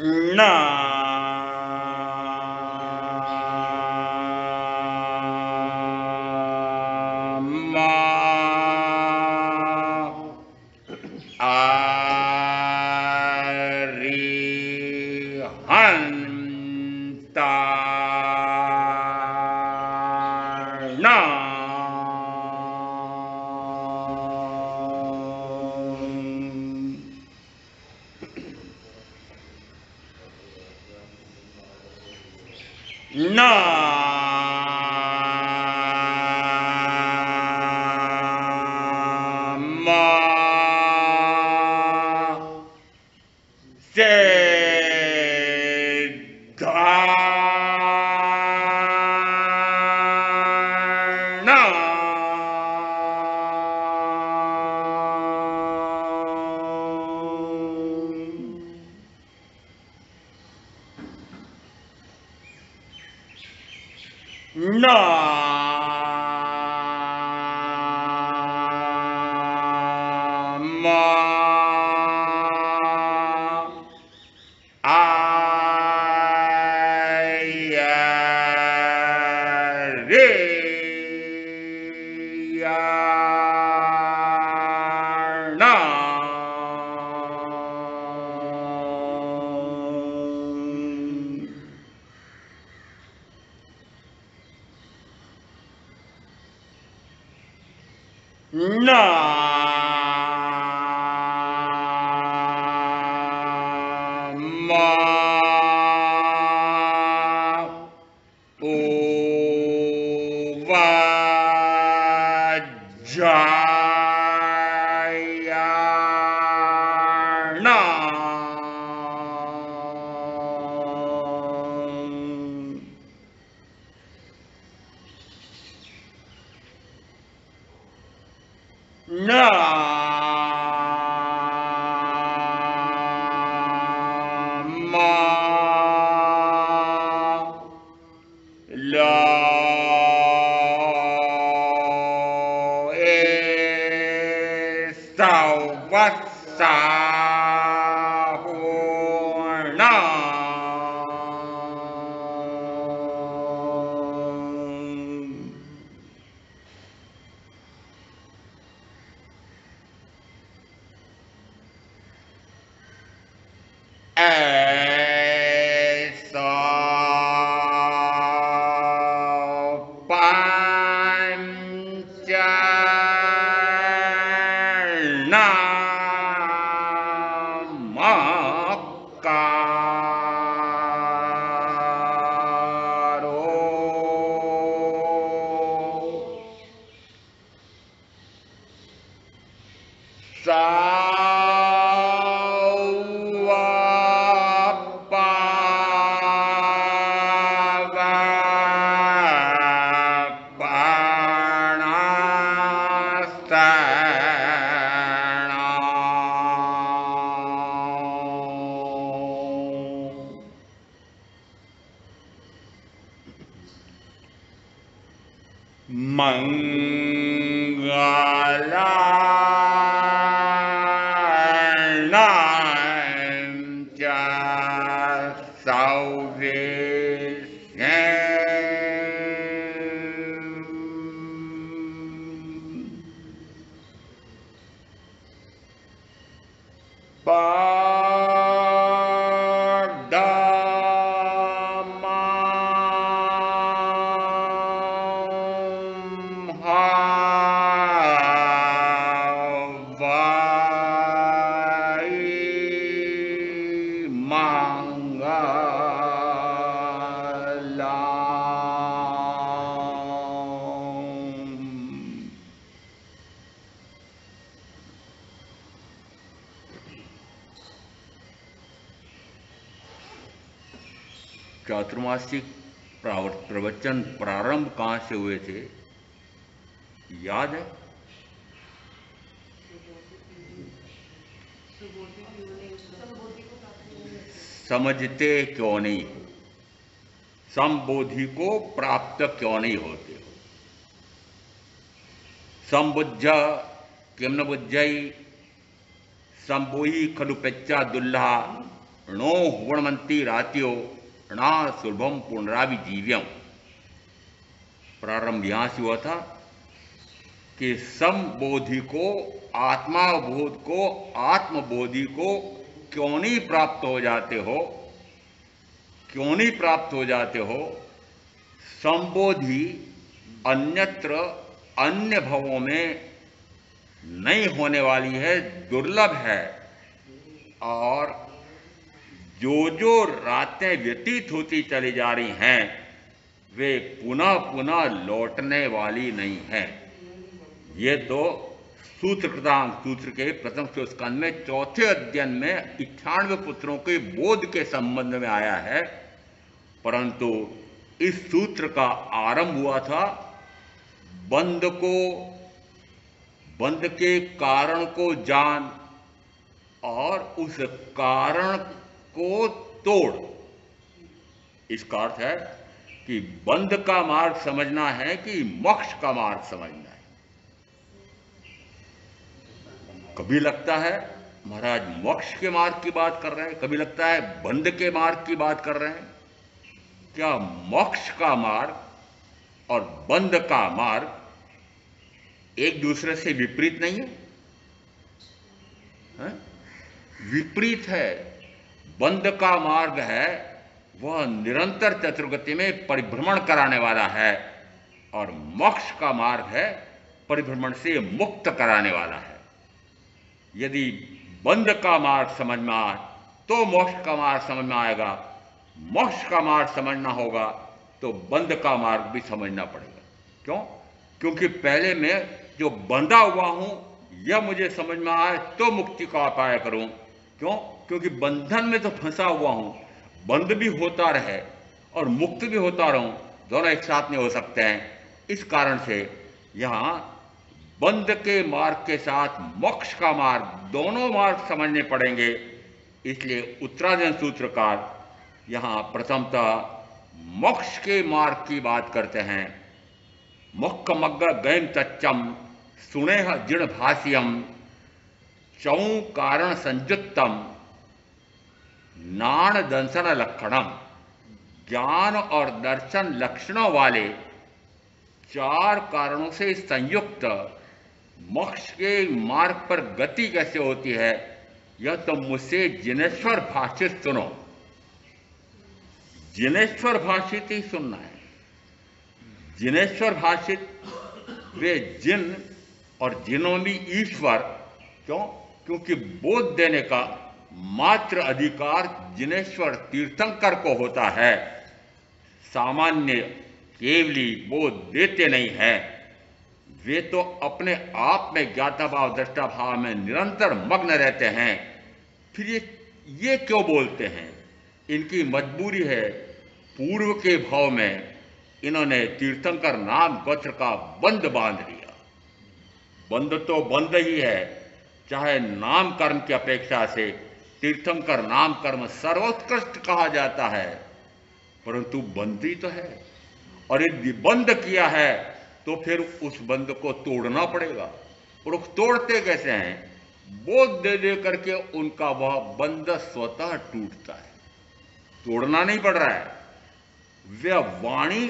ना चातुर्मासिक प्रवचन प्रारंभ कहाँ से हुए थे याद है? समझते क्यों नहीं हो, संबोधि को प्राप्त क्यों नहीं होते हो, संबुद्ध किम न बुद्धि संबोही खलु पेच्चा दुल्हा णो हुवणमंती रात्यो णा सुलभम पुनरावि जीव्यम। प्रारंभ यहां से हुआ था कि समबोधि को, आत्माबोध को, आत्मबोधि को क्यों नहीं प्राप्त हो जाते हो, क्यों नहीं प्राप्त हो जाते हो। संबोधि अन्यत्र अन्य भवों में नहीं होने वाली है, दुर्लभ है, और जो जो रातें व्यतीत होती चली जा रही हैं वे पुनः पुनः लौटने वाली नहीं हैं। ये तो सूत्रकृतांग सूत्र के प्रथम स्कंद में चौथे अध्ययन में 98 पुत्रों के बोध के संबंध में आया है। परंतु इस सूत्र का आरंभ हुआ था बंध को, बंध के कारण को जान और उस कारण को तोड़। इसका अर्थ है कि बंध का मार्ग समझना है कि मोक्ष का मार्ग समझना है। कभी लगता है महाराज मोक्ष के मार्ग की बात कर रहे हैं, कभी लगता है बंध के मार्ग की बात कर रहे हैं। क्या मोक्ष का मार्ग और बंध का मार्ग एक दूसरे से विपरीत नहीं है? विपरीत है। बंध का मार्ग है वह निरंतर चतुर्गति में परिभ्रमण कराने वाला है, और मोक्ष का मार्ग है परिभ्रमण से मुक्त कराने वाला है। यदि बंध का मार्ग समझ में आए तो मोक्ष का मार्ग समझ में आएगा, मोक्ष का मार्ग समझना होगा तो बंध का मार्ग भी समझना पड़ेगा। क्यों? क्योंकि पहले मैं जो बंधा हुआ हूं यह मुझे समझ में आए तो मुक्ति का उपाय करूं। क्यों? क्योंकि बंधन में तो फंसा हुआ हूं। बंध भी होता रहे और मुक्त भी होता रहूं, दोनों एक साथ नहीं हो सकते हैं। इस कारण से यहां बंध के मार्ग के साथ मोक्ष का मार्ग, दोनों मार्ग समझने पड़ेंगे। इसलिए उत्तराधीन सूत्रकार यहां प्रथमतः मोक्ष के मार्ग की बात करते हैं। मोक्खमग्ग गयम तच्चम सुनेह जिण भाष्यम चौ कारण संयुक्तम नाण दंशन लक्षणम। ज्ञान और दर्शन लक्षणों वाले चार कारणों से संयुक्त मोक्ष के मार्ग पर गति कैसे होती है, यह तो मुझसे जिनेश्वर भाषित सुनो। जिनेश्वर भाषित ही सुनना है। जिनेश्वर भाषित वे जिन और जिनों में ईश्वर। क्यों? क्योंकि बोध देने का मात्र अधिकार जिनेश्वर तीर्थंकर को होता है, सामान्य केवली बोध देते नहीं है। वे तो अपने आप में ज्ञाता भाव दृष्टा भाव में निरंतर मग्न रहते हैं। फिर ये क्यों बोलते हैं? इनकी मजबूरी है। पूर्व के भाव में इन्होंने तीर्थंकर नाम गोत्र का बंध बांध लिया। बंध तो बंध ही है, चाहे नाम कर्म की अपेक्षा से तीर्थंकर नाम कर्म सर्वोत्कृष्ट कहा जाता है, परंतु बंध ही तो है। और यदि बंध किया है तो फिर उस बंध को तोड़ना पड़ेगा। और तोड़ते कैसे हैं? बोध दे दे करके उनका वह बंध स्वतः टूटता है, तोड़ना नहीं पड़ रहा है। वह वाणी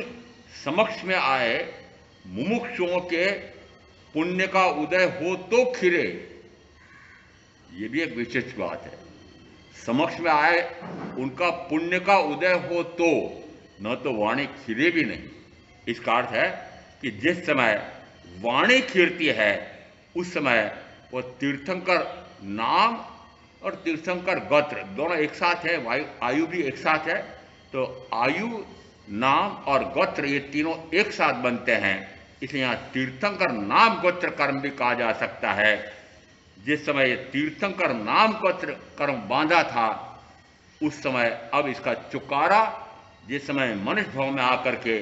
समक्ष में आए मुमुक्षुओं के पुण्य का उदय हो तो खिरे, ये भी एक विशेष बात है। समक्ष में आए उनका पुण्य का उदय हो तो, न तो वाणी खिरे भी नहीं। इसका अर्थ है कि जिस समय वाणी खिरती है उस समय वो तीर्थंकर नाम और तीर्थंकर गोत्र दोनों एक साथ है, आयु भी एक साथ है। तो आयु, नाम और गोत्र ये तीनों एक साथ बनते हैं। इसलिए यहाँ तीर्थंकर नाम गोत्र कर्म भी कहा जा सकता है। जिस समय तीर्थंकर नाम गोत्र कर्म बांधा था उस समय अब इसका चुकारा जिस समय मनुष्य भाव में आकर के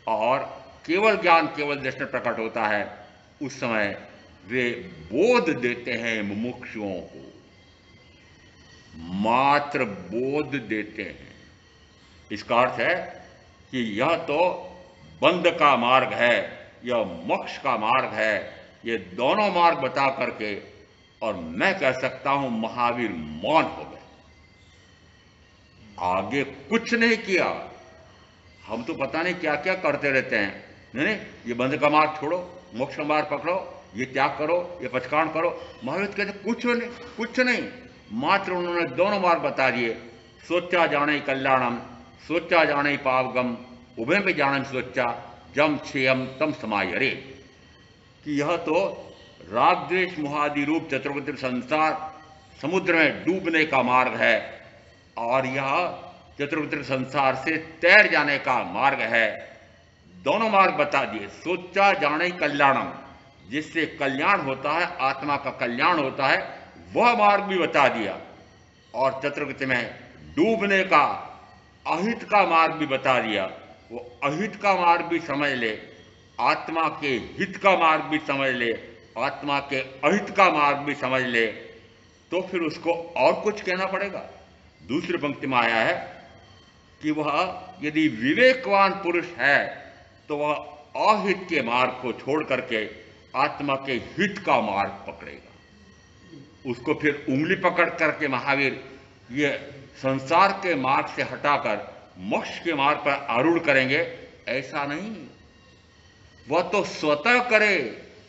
और केवल ज्ञान केवल दृष्टि प्रकट होता है, उस समय वे बोध देते हैं मुमुक्षुओं को, मात्र बोध देते हैं। इसका अर्थ है कि यह तो बंध का मार्ग है, यह मोक्ष का मार्ग है। ये दोनों मार्ग बता करके और मैं कह सकता हूं महावीर मौन हो गए। आगे कुछ नहीं किया। हम तो पता नहीं क्या क्या करते रहते हैं। नहीं, ये बंध का मार्ग छोड़ो, मोक्ष का मार्ग पकड़ो, ये त्याग करो, ये पचकाण करो। महावीर कहते कुछ नहीं, मात्र उन्होंने दोनों मार्ग बता दिए। सोचा जाने कल्याणम, सोचा जाने पावगम, उभय में जाने सोचा जम क्षेयम तम समाय। अरे कि यह तो राग द्वेष मोहादि रूप चतुर्विध संसार समुद्र में डूबने का मार्ग है, और यह चतुर्विध संसार से तैर जाने का मार्ग है। दोनों मार्ग बता दिए। सोचा जाने कल्याणम, जिससे कल्याण होता है, आत्मा का कल्याण होता है, वह मार्ग भी बता दिया। और चतुर्विध में डूबने का अहित का मार्ग भी बता दिया। वो अहित का मार्ग भी समझ ले, आत्मा के हित का मार्ग भी समझ ले, आत्मा के अहित का मार्ग भी समझ ले, तो फिर उसको और कुछ कहना पड़ेगा। दूसरी पंक्ति में आया है कि वह यदि विवेकवान पुरुष है तो वह अहित के मार्ग को छोड़ करके आत्मा के हित का मार्ग पकड़ेगा। उसको फिर उंगली पकड़ करके महावीर ये संसार के मार्ग से हटाकर मोक्ष के मार्ग पर आरूढ़ करेंगे, ऐसा नहीं। वह तो स्वतः करे,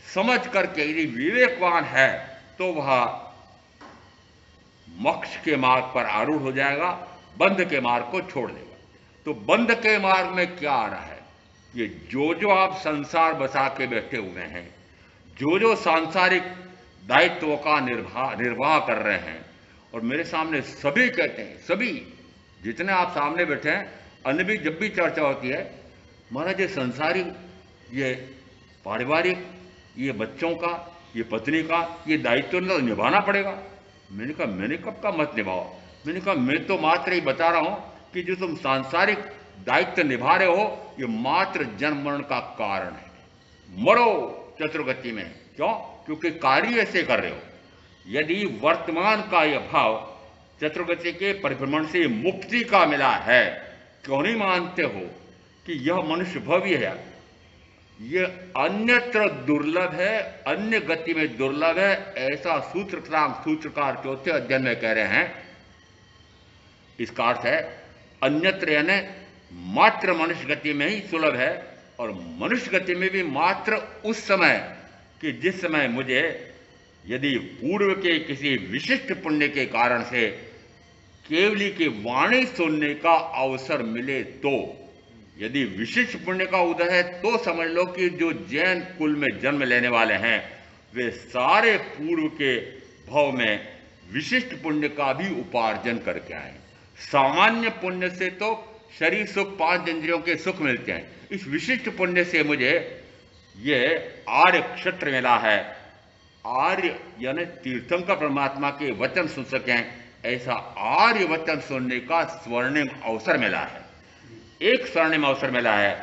समझ करके। यदि विवेकवान है तो वह मोक्ष के मार्ग पर आरूढ़ हो जाएगा, बंध के मार्ग को छोड़ देगा। तो बंध के मार्ग में क्या आ रहा है? ये जो आप संसार बसा के बैठे हुए हैं, जो सांसारिक दायित्वों का निर्वाह कर रहे हैं, और मेरे सामने सभी कहते हैं, सभी जितने आप सामने बैठे हैं, अन्य भी जब भी चर्चा होती है, महाराज ये संसारिक, ये पारिवारिक, ये बच्चों का, ये पत्नी का, ये दायित्व निभाना पड़ेगा। मैंने कब का मत निभाओ। मैंने कहा मैं तो मात्र ही बता रहा हूं कि जो तुम सांसारिक दायित्व निभा रहे हो, ये मात्र जन्म मरण का कारण है। मरो चतुर्गति में। क्यों? क्योंकि कार्य ऐसे कर रहे हो। यदि वर्तमान का यह भाव चतुर्गति के परिभ्रमण से मुक्ति का मिला है, क्यों नहीं मानते हो कि यह मनुष्य भव्य है? यह अन्यत्र दुर्लभ है, अन्य गति में दुर्लभ है, ऐसा सूत्रकार चौथे अध्ययन में कह रहे हैं। इसका अर्थ है अन्यत्र यानी मात्र मनुष्य गति में ही सुलभ है, और मनुष्य गति में भी मात्र उस समय कि जिस समय मुझे यदि पूर्व के किसी विशिष्ट पुण्य के कारण से केवली की वाणी सुनने का अवसर मिले, तो यदि विशिष्ट पुण्य का उदय है तो समझ लो कि जो जैन कुल में जन्म लेने वाले हैं वे सारे पूर्व के भव में विशिष्ट पुण्य का भी उपार्जन करके आए। सामान्य पुण्य से तो शरीर सुख, 5 इंद्रियों के सुख मिलते हैं। इस विशिष्ट पुण्य से मुझे ये आर्य क्षत्र मिला है। आर्य यानी तीर्थंकर परमात्मा के वचन सुन सकें, ऐसा आर्य वचन सुनने का स्वर्णिम अवसर मिला है। एक स्वर्णिम अवसर मिला है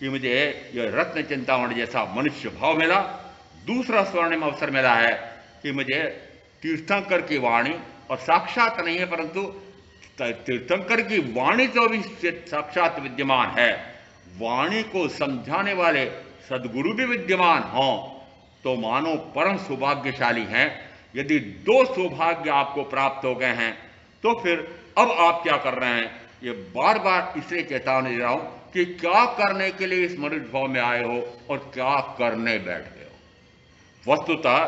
कि मुझे यह रत्न चिंतामणि जैसा मनुष्य भाव मिला। दूसरा स्वर्णिम अवसर मिला है कि मुझे तीर्थंकर की वाणी, और साक्षात नहीं है परंतु तीर्थंकर की वाणी तो भी साक्षात विद्यमान है, वाणी को समझाने वाले सदगुरु भी विद्यमान हों तो मानो परम सौभाग्यशाली हैं। यदि 2 सौभाग्य आपको प्राप्त हो गए हैं तो फिर अब आप क्या कर रहे हैं? ये बार बार इसलिए चेतावनी दे रहा हूं कि क्या करने के लिए इस मनुष्य भाव में आए हो और क्या करने बैठ गए हो। वस्तुतः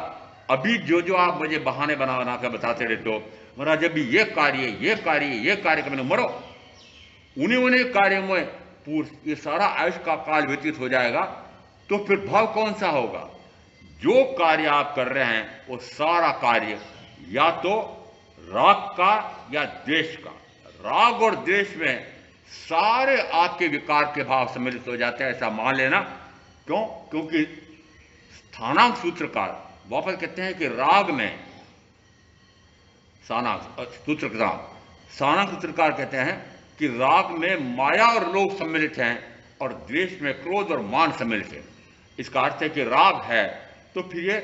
अभी जो आप मुझे बहाने बना बना कर बताते रहते हो, महाराज अभी ये कार्य करने मरो, उन्हीं कार्यों में ये सारा आयुष का काल व्यतीत हो जाएगा, तो फिर भाव कौन सा होगा? जो कार्य आप कर रहे हैं वो सारा कार्य या तो राग का या द्वेष का। राग और द्वेष में सारे आपके विकार के भाव सम्मिलित हो जाते हैं, ऐसा मान लेना। क्यों? क्योंकि स्थानांक सूत्रकार वापस कहते हैं कि राग में सानांक सूत्रकार कहते हैं कि राग में माया और लोभ सम्मिलित हैं और द्वेष में क्रोध और मान सम्मिलित है। इसका अर्थ है कि राग है तो फिर ये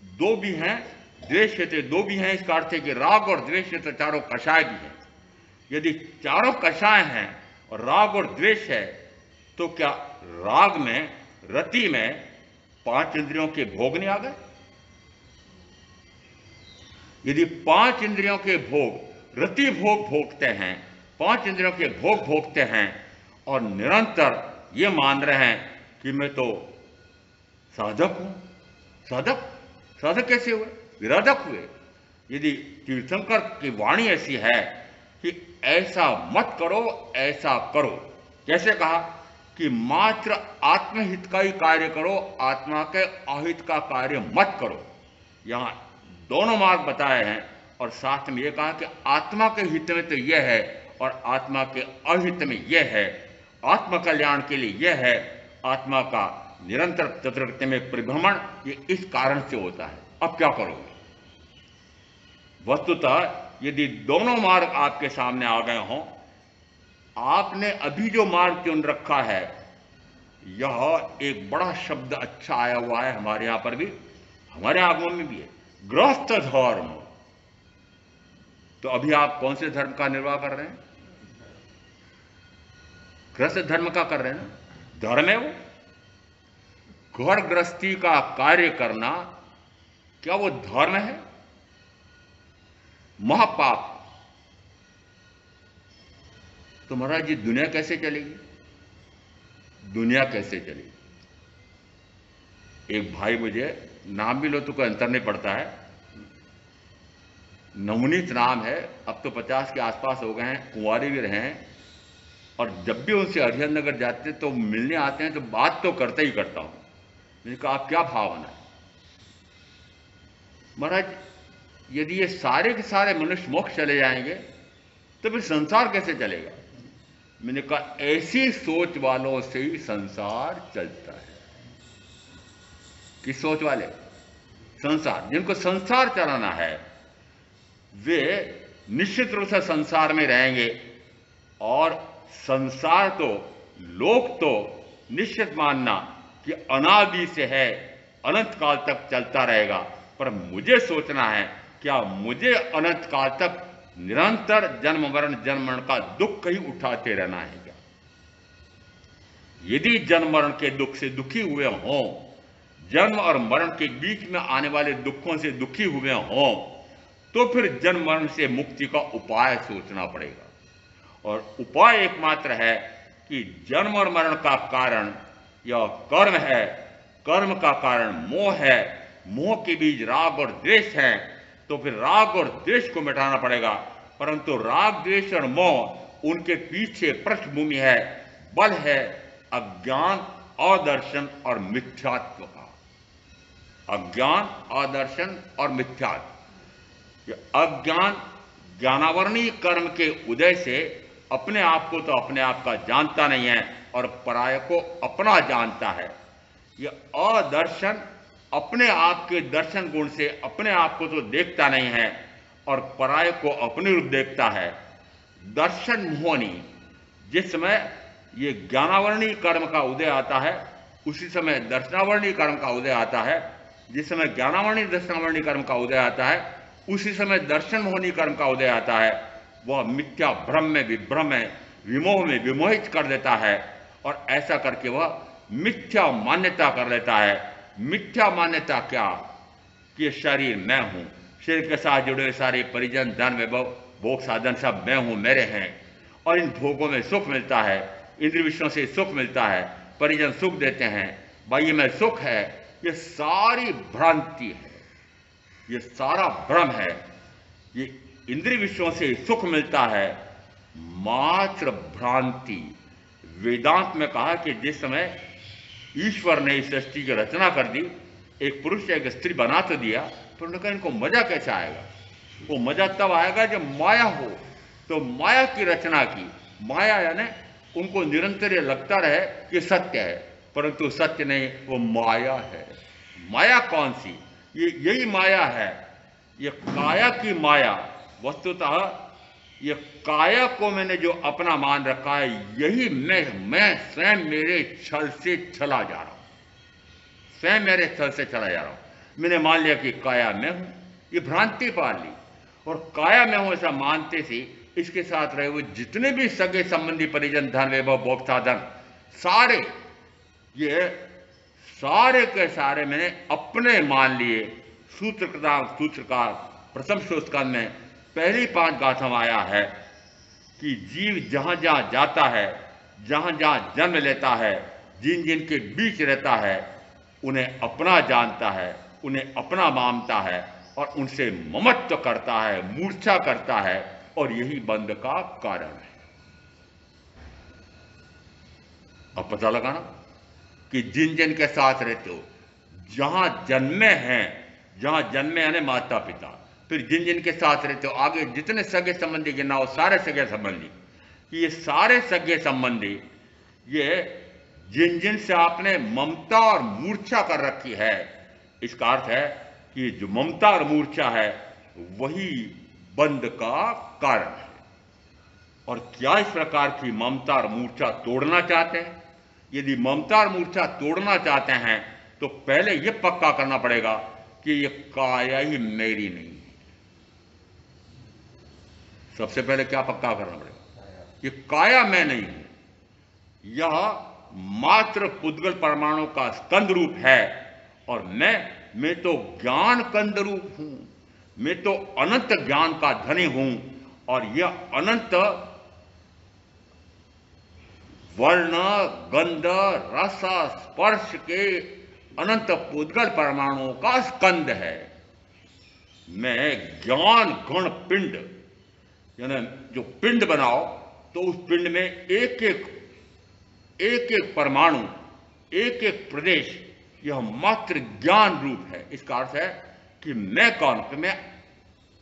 2 भी हैं, द्वेष है तो 2 भी हैं। इसका अर्थ है कि राग और द्वेष है तो चारों कषाय भी हैं। यदि चारों कषाय हैं और राग और द्वेष है तो क्या राग में, रति में 5 इंद्रियों के भोग नहीं आ गए? यदि 5 इंद्रियों के भोग रति भोग भोगते हैं 5 इंद्रियों के भोग भोगते हैं और निरंतर ये मान रहे हैं कि मैं तो साधक हूं। साधक साधक कैसे हुए? विराधक हुए। यदि तीर्थंकर की वाणी ऐसी है कि ऐसा मत करो, ऐसा करो, कैसे कहा कि मात्र आत्महित का ही कार्य करो, आत्मा के अहित का कार्य मत करो। यहां दोनों मार्ग बताए हैं और साथ में यह कहा कि आत्मा के हित में तो यह है और आत्मा के अहित में यह है। आत्म कल्याण के लिए यह है, आत्मा का निरंतर चतुर्गति में परिभ्रमण, ये इस कारण से होता है। अब क्या करोगे? वस्तुतः यदि दोनों मार्ग आपके सामने आ गए हों, आपने अभी जो मार्ग चुन रखा है, यह एक बड़ा शब्द अच्छा आया हुआ है हमारे यहां पर भी, हमारे आगमन में भी है, गृहस्थ धर्म। तो अभी आप कौन से धर्म का निर्वाह कर रहे हैं? गृहस्थ धर्म का कर रहे हैं ना। धर्म है वो। घर गृहस्थी का कार्य करना, क्या वो धर्म है? महापाप। तो महाराज जी दुनिया कैसे चलेगी? दुनिया कैसे चलेगी? एक भाई, मुझे नाम भी लो तो कोई अंतर नहीं पड़ता है, नवनीत नाम है, अब तो 50 के आसपास हो गए हैं, कुंवारे भी रहे हैं, और जब भी उनसे हरिहर नगर जाते तो मिलने आते हैं तो बात तो करते ही करता हूं। मैंने कहा आप क्या भावना है? महाराज यदि ये सारे के सारे मनुष्य मोक्ष चले जाएंगे तो फिर संसार कैसे चलेगा? मैंने कहा ऐसी सोच वालों से ही संसार चलता है। किस सोच वाले? संसार। जिनको संसार चलाना है वे निश्चित रूप से संसार में रहेंगे, और संसार तो, लोक तो निश्चित मानना कि अनादि से है, अनंत काल तक चलता रहेगा। पर मुझे सोचना है, क्या मुझे अनंत काल तक निरंतर जन्म मरण का दुख कहीं उठाते रहना है क्या? यदि जन्म मरण के दुख से दुखी हुए हों, जन्म और मरण के बीच में आने वाले दुखों से दुखी हुए हों, तो फिर जन्म मरण से मुक्ति का उपाय सोचना पड़ेगा। और उपाय एकमात्र है कि जन्म और मरण का कारण यह कर्म है, कर्म का कारण मोह है, मोह के बीच राग और द्वेष है, तो फिर राग और द्वेष को मिटाना पड़ेगा। परंतु राग, द्वेष और मोह, उनके पीछे पृष्ठभूमि है, बल है अज्ञान, अदर्शन और मिथ्यात्व का। अज्ञान, अदर्शन और मिथ्यात्व। अज्ञान ज्ञानावरणीय कर्म के उदय से अपने आप को तो अपने आप का जानता नहीं है और पराय को अपना जानता है। यह अदर्शन अपने आप के दर्शन गुण से अपने आप को तो देखता नहीं है और पराय को अपने रूप देखता है। दर्शन मोहनी, जिस समय ये ज्ञानावरणीय कर्म का उदय आता है उसी समय दर्शनावरणीय कर्म का उदय आता है। जिस समय ज्ञानावरणीय दर्शनावरणीय कर्म का उदय आता है उसी समय दर्शन मोहनी कर्म का उदय आता है। वह मिथ्या भ्रम में विभ्रम में, विमोह में विमोहित कर देता है और ऐसा करके वह मिथ्या मान्यता कर लेता है। मिथ्या मान्यता क्या? कि शरीर मैं हूं, शरीर के साथ जुड़े हुए सारे परिजन, धन, वैभव, भोग साधन सब मैं हूं, मेरे हैं, और इन भोगों में सुख मिलता है, इंद्रिय विषयों से सुख मिलता है, परिजन सुख देते हैं, बाह्य में सुख है। ये सारी भ्रांति है, ये सारा भ्रम है। ये इंद्रिय विषयों से सुख मिलता है, मात्र भ्रांति। वेदांत में कहा कि जिस समय ईश्वर ने इस सृष्टि की रचना कर दी, एक पुरुष से एक स्त्री बना तो दिया, तो उन्होंने कहा इनको मजा कैसे आएगा? वो मजा तब आएगा जब माया हो। तो माया की रचना की, माया यानी उनको निरंतर ये लगता रहे कि सत्य है, परंतु सत्य नहीं, वो माया है। माया कौन सी? ये यही माया है, ये काया की माया। वस्तुतः ये काया को मैंने जो अपना मान रखा है, यही मैं स्वयं मेरे छल से चला जा रहा हूं, स्वयं मेरे छल से चला जा रहा हूं। मैंने मान लिया कि काया मैं हूं, ये भ्रांति पाल ली, और काया मैं हूं ऐसा मानते से इसके साथ रहे हुए जितने भी सगे संबंधी, परिजन, धन, वैभव, भोग साधन, सारे ये सारे के सारे मैंने अपने मान लिए। सूत्रकार प्रथम स्कंद में पहली 5 गाथा आया है कि जीव जहां जहां जाता है, जहां जहां जन्म लेता है, जिन जिन के बीच रहता है, उन्हें अपना जानता है, उन्हें अपना मानता है और उनसे ममत्व करता है, मूर्छा करता है, और यही बंध का कारण है। अब पता लगाना कि जिन जिन के साथ रहते हो, जहां जन्मे हैं, जहां जन्मे यानी माता पिता, फिर जिन जिन के साथ रहते हो, आगे जितने सगे संबंधी गिना हो, सारे सगे संबंधी, ये सारे सगे संबंधी, ये जिन जिन से आपने ममता और मूर्छा कर रखी है, इसका अर्थ है कि जो ममता और मूर्छा है वही बंध का कारण है। और क्या इस प्रकार की ममता और मूर्छा तोड़ना चाहते हैं? यदि ममता और मूर्छा तोड़ना चाहते हैं तो पहले यह पक्का करना पड़ेगा कि ये काया ही मेरी नहीं है। सबसे पहले क्या पक्का करना पड़ेगा? ये काया मैं नहीं हूं, यह मात्र पुद्गल परमाणु का स्कंद रूप है, और मैं तो ज्ञान कंद रूप हूं, मैं तो अनंत ज्ञान का धनी हूं, और यह अनंत वर्ण गंध रस स्पर्श के अनंत पुद्गल परमाणुओं का स्कंद है। मैं ज्ञान गण पिंड, यानी जो पिंड बनाओ तो उस पिंड में एक एक परमाणु, एक एक प्रदेश, यह मात्र ज्ञान रूप है। इसका अर्थ है कि मैं कौन? कि मैं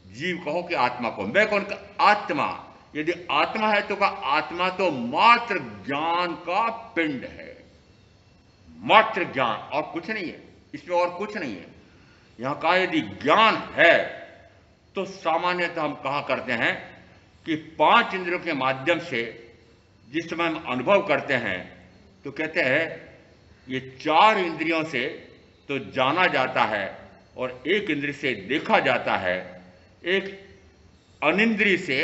जीव कहो कि आत्मा को, मैं कौन? आत्मा। यदि आत्मा है तो का आत्मा तो मात्र ज्ञान का पिंड है, मात्र ज्ञान, और कुछ नहीं है, इसमें और कुछ नहीं है। यहां का यदि ज्ञान है तो सामान्यतः हम कहा करते हैं कि 5 इंद्रियों के माध्यम से जिस समय हम अनुभव करते हैं तो कहते हैं ये 4 इंद्रियों से तो जाना जाता है और 1 इंद्रिय से देखा जाता है, एक अनिंद्रिय से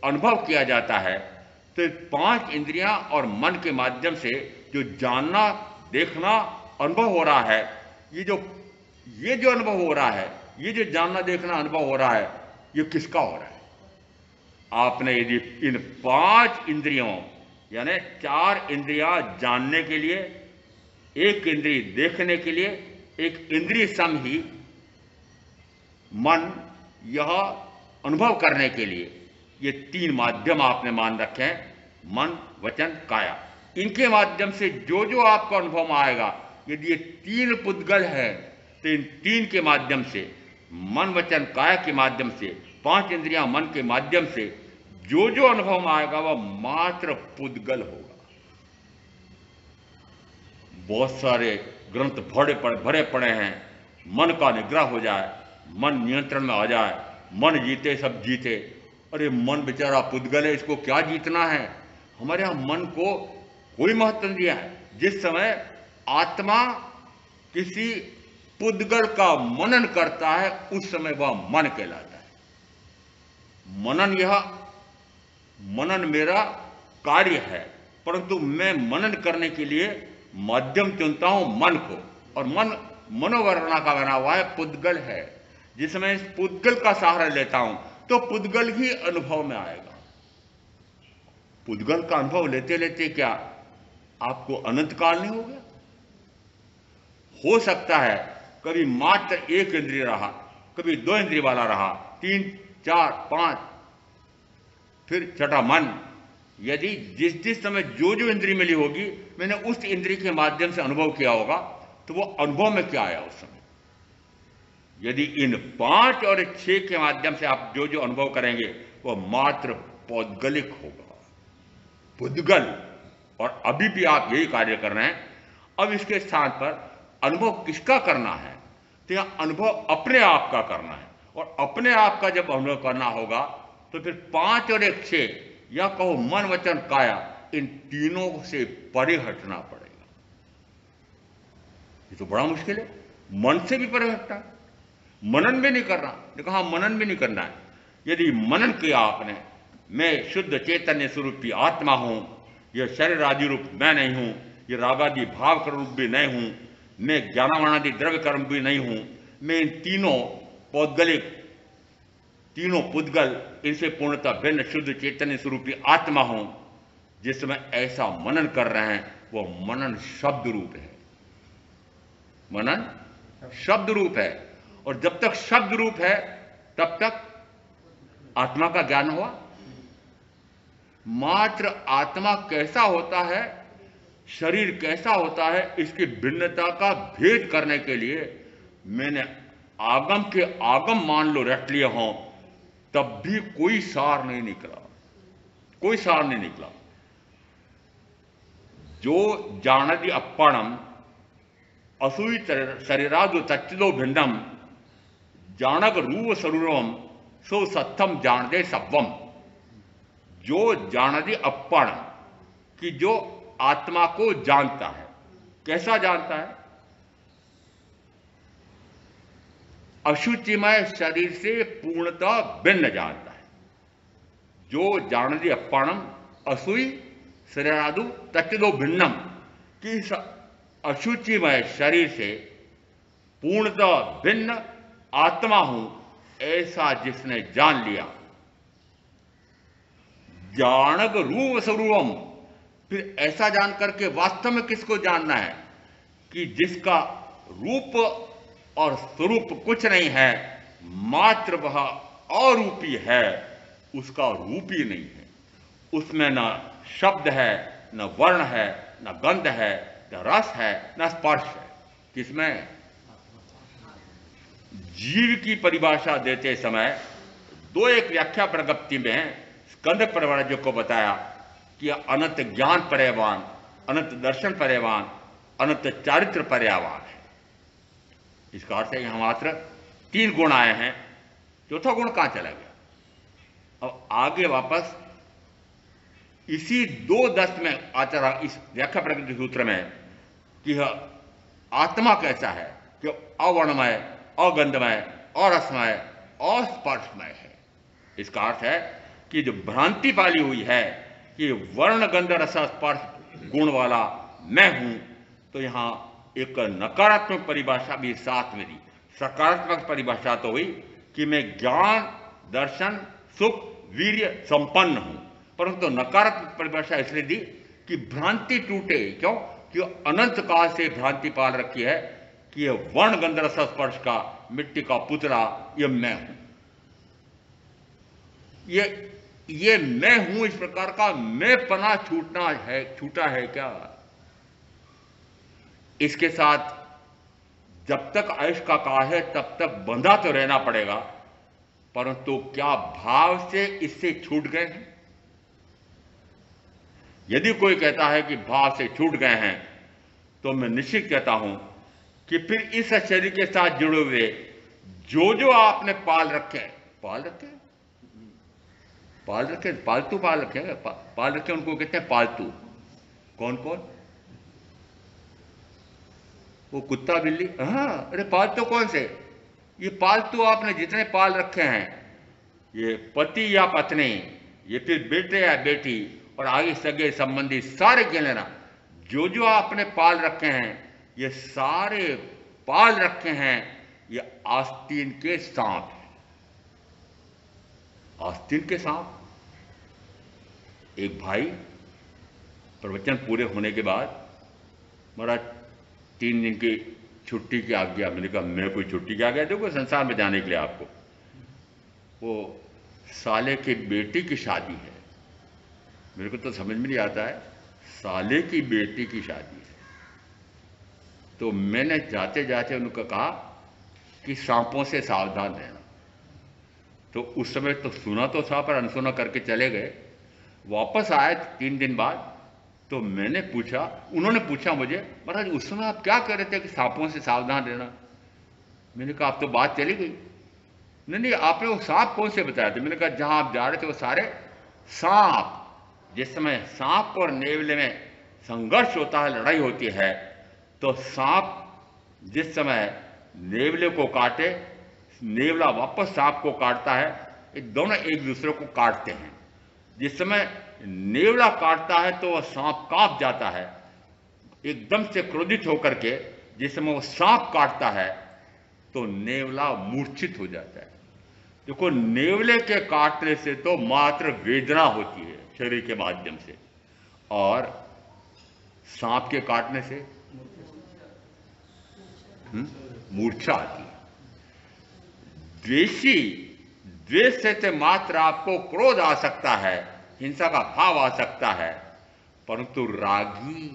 अनुभव किया जाता है। तो 5 इंद्रियां और मन के माध्यम से जो जानना, देखना, अनुभव हो रहा है, ये जो अनुभव हो रहा है, ये जो जानना, देखना, अनुभव हो रहा है, ये किसका हो रहा है? आपने यदि इन 5 इंद्रियों यानी 4 इंद्रियां जानने के लिए, 1 इंद्रिय देखने के लिए, 1 इंद्रिय सम ही मन, यह अनुभव करने के लिए, ये 3 माध्यम आपने मान रखे हैं, मन वचन काया। इनके माध्यम से जो आपको अनुभव में आएगा, यदि ये 3 पुद्गल है तो इन 3 के माध्यम से, मन वचन काया के माध्यम से, 5 इंद्रियां मन के माध्यम से जो अनुभव में आएगा वह मात्र पुद्गल होगा। बहुत सारे ग्रंथ भरे पड़े हैं, मन का निग्रह हो जाए, मन नियंत्रण में आ जाए, मन जीते सब जीते। अरे मन बेचारा पुद्गल है, इसको क्या जीतना है? हमारे यहां मन को कोई महत्व नहीं दिया है। जिस समय आत्मा किसी पुद्गल का मनन करता है उस समय वह मन कहलाता है। मनन मेरा कार्य है, परंतु मैं मनन करने के लिए माध्यम चुनता हूं मन को, और मन मनोवर्णा का बना हुआ है, पुद्गल है। जिस समय इस पुद्गल का सहारा लेता हूं तो पुद्गल ही अनुभव में आएगा। पुद्गल का अनुभव लेते लेते क्या आपको अनंत काल नहीं हो गया? हो सकता है कभी मात्र 1 इंद्रिय रहा, कभी 2 इंद्रिय वाला रहा, 3, 4, 5, फिर छठा मन। यदि जिस समय जो इंद्रिय मिली होगी, मैंने उस इंद्रिय के माध्यम से अनुभव किया होगा, तो वो अनुभव में क्या आया उस समय? यदि इन 5 और 6 के माध्यम से आप जो अनुभव करेंगे वो मात्र पौद्गलिक होगा, पुद्गल। और अभी भी आप यही कार्य कर रहे हैं। अब इसके स्थान पर अनुभव किसका करना है? तो यह अनुभव अपने आप का करना है, और अपने आप का जब अनुभव करना होगा तो फिर 5 और 1 6, या कहो मन वचन काया, इन तीनों से परे हटना पड़ेगा। ये तो बड़ा मुश्किल है। मन से भी परे हटना, मनन भी नहीं करना। देखो हाँ, मनन भी नहीं करना है। यदि मनन किया आपने, मैं शुद्ध चैतन्य स्वरूपी आत्मा हूं, यह शरीर आदि रूप मैं नहीं हूं, ये रागादि भाव कर्म रूप भी नहीं हूं, मैं ज्ञानावरणादि द्रव्य कर्म भी नहीं हूं, मैं इन तीनों पौद्गलिक तीनों पुद्गल इनसे पूर्णतः भिन्न शुद्ध चैतन्य स्वरूपी आत्मा हूं, जिसमें ऐसा मनन कर रहे हैं, वो मनन शब्द रूप है। मनन शब्द रूप है, और जब तक शब्द रूप है तब तक आत्मा का ज्ञान हुआ। मात्र आत्मा कैसा होता है, शरीर कैसा होता है, इसकी भिन्नता का भेद करने के लिए मैंने आगम के आगम मान लो रट लिए हों, तब भी कोई सार नहीं निकला, कोई सार नहीं निकला। जो जानति अपणम असुई शरीरादु तच्चिदो भिन्नम जानक रूप स्वरूपम सो सत्थम जान दे सब्वम। जो जानति अपण, कि जो आत्मा को जानता है, कैसा जानता है? अशुचिमय शरीर से पूर्णतः भिन्न जानता है। जो जानति अपणम असुई शरीरादु तच्चिदो भिन्नम, कि इस अशुचिमय शरीर से पूर्णतः भिन्न आत्मा हूं, ऐसा जिसने जान लिया। जानक रूप स्वरूपम, फिर ऐसा जान करके वास्तव में किसको जानना है? कि जिसका रूप और स्वरूप कुछ नहीं है, मात्र वह अरूपी है, उसका रूप ही नहीं है। उसमें न शब्द है, न वर्ण है, न गंध है, न रस है, न स्पर्श है। किसमें? जीव की परिभाषा देते समय दो एक व्याख्या प्रगति में स्कंद प्रवर्तक को बताया कि अनंत ज्ञान पर्यावान, अनंत दर्शन पर्यावान, अनंत चारित्र पर्यावान है। इसका अर्थ है यहां मात्र 3 गुण आए हैं, चौथा गुण कहां चला गया? अब आगे वापस इसी 2:10 में आचार्य इस व्याख्या प्रगति सूत्र में कि आत्मा कैसा है, कि अवर्णमय, अगंधमय, अरसमय, अस्पर्शमय है। इसका अर्थ है कि जो भ्रांति पाली हुई है कि वर्ण गंध रस स्पर्श गुण वाला मैं हूं, तो यहां एक नकारात्मक परिभाषा भी साथ में दी। सकारात्मक परिभाषा तो हुई कि मैं ज्ञान, दर्शन, सुख, वीर्य संपन्न हूं, परंतु नकारात्मक परिभाषा इसलिए दी कि भ्रांति टूटे। क्यों? कि अनंत काल से भ्रांति पाल रखी है कि यह वर्ण गंध रस स्पर्श का मिट्टी का पुतला ये मैं हूं, ये मैं हूं। इस प्रकार का मैं पना छूटा है क्या? इसके साथ जब तक आयुष का काल है तब तक बंधा तो रहना पड़ेगा, परंतु क्या भाव से इससे छूट गए हैं? यदि कोई कहता है कि भाव से छूट गए हैं, तो मैं निश्चित कहता हूं कि फिर इस शरीर के साथ जुड़े हुए जो आपने पाल रखे, पालतू पाल रखे, उनको कहते हैं पालतू। कौन कौन? वो कुत्ता बिल्ली, हाँ, अरे पालतू कौन से? ये पालतू आपने जितने पाल रखे हैं, ये पति या पत्नी, ये फिर बेटे या बेटी, और आगे सगे संबंधी सारे कह लेना, जो आपने पाल रखे हैं, ये सारे पाल रखे हैं, ये आस्तीन के सांप हैं। आस्तीन के सांप। एक भाई प्रवचन पूरे होने के बाद महाराज 3 दिन की छुट्टी की आज्ञा। मैंने कहा मैं कोई छुट्टी की आज्ञा दूंगा संसार में जाने के लिए आपको? वो साले की बेटी की शादी है। मेरे को तो समझ में नहीं आता है, साले की बेटी की शादी है। तो मैंने जाते जाते उनको कहा कि सांपों से सावधान रहना। तो उस समय तो सुना तो था, पर अनसुना करके चले गए। वापस आए 3 दिन बाद, तो मैंने पूछा, उन्होंने पूछा मुझे, महाराज उस समय आप क्या कह रहे थे कि सांपों से सावधान रहना? मैंने कहा अब तो बात चली गई। नहीं, आपने वो सांप कौन से बताया थे? मैंने कहा जहां आप जा रहे थे वो सारे सांप। जिस समय सांप और नेवले में संघर्ष होता है, लड़ाई होती है, तो सांप जिस समय नेवले को काटे, नेवला वापस सांप को काटता है, ये दोनों एक दूसरे को काटते हैं। जिस समय नेवला काटता है तो वह सांप कांप जाता है एकदम से क्रोधित होकर के। जिस समय वो सांप काटता है तो नेवला मूर्छित हो जाता है। देखो, नेवले के काटने से तो मात्र वेदना होती है शरीर के माध्यम से, और सांप के काटने से मूर्छा आती है। द्वेषी, द्वेष से मात्र आपको क्रोध आ सकता है, हिंसा का भाव आ सकता है, परंतु रागी,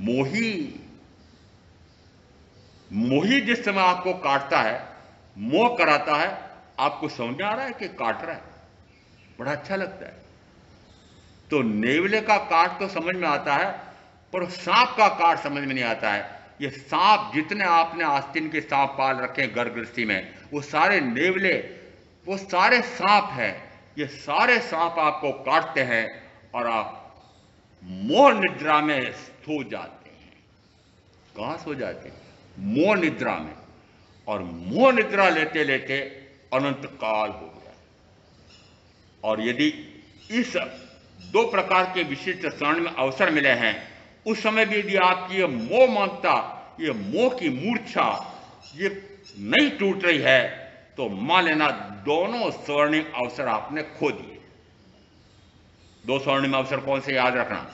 मोही, मोही जिस समय आपको काटता है, मोह कराता है, आपको समझ में आ रहा है कि काट रहा है, बड़ा अच्छा लगता है। तो नेवले का काट तो समझ में आता है, पर सांप का काट समझ में नहीं आता है। ये सांप जितने आपने आस्तीन के सांप पाल रखे हैं घर गृहस्थी में, वो सारे नेवले, वो सारे सांप हैं। ये सारे सांप आपको काटते हैं और आप मोह निद्रा में सो जाते हैं। कहां सो जाते हैं? मोह निद्रा में। और मोह निद्रा लेते लेते अनंत काल हो गया। और यदि इस दो प्रकार के विशिष्ट स्वर्ण में अवसर मिले हैं, उस समय भी यदि आपकी ये मोह ममता, ये मोह की मूर्छा ये नहीं टूट रही है, तो मान लेना दोनों स्वर्णिम अवसर आपने खो दिए। दो स्वर्णिम अवसर कौन से, याद रखना,